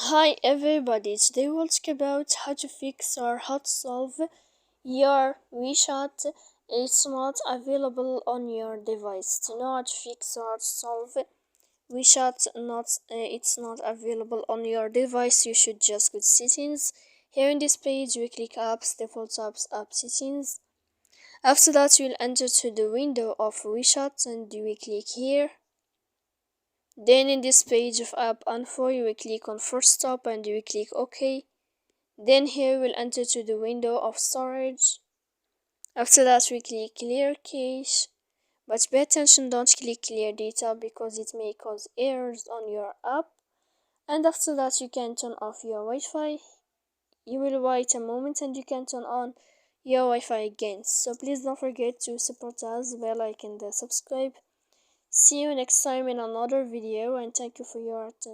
Hi everybody, today we'll talk about how to fix or how to solve your WeChat. It's not available on your device. To know how to fix or to solve WeChat, it's not available on your device. You should just go to settings. Here in this page, we click apps, default apps, app settings. After that, we'll enter to the window of WeChat and we click here. Then in this page of app info, you will click on first stop and you will click OK. Then here we'll enter to the window of storage. After that we click clear cache. But pay attention, don't click clear data because it may cause errors on your app. And after that you can turn off your Wi-Fi. You will wait a moment and you can turn on your Wi-Fi again. So please don't forget to support us, bell icon and subscribe. See you next time in another video and thank you for your attention.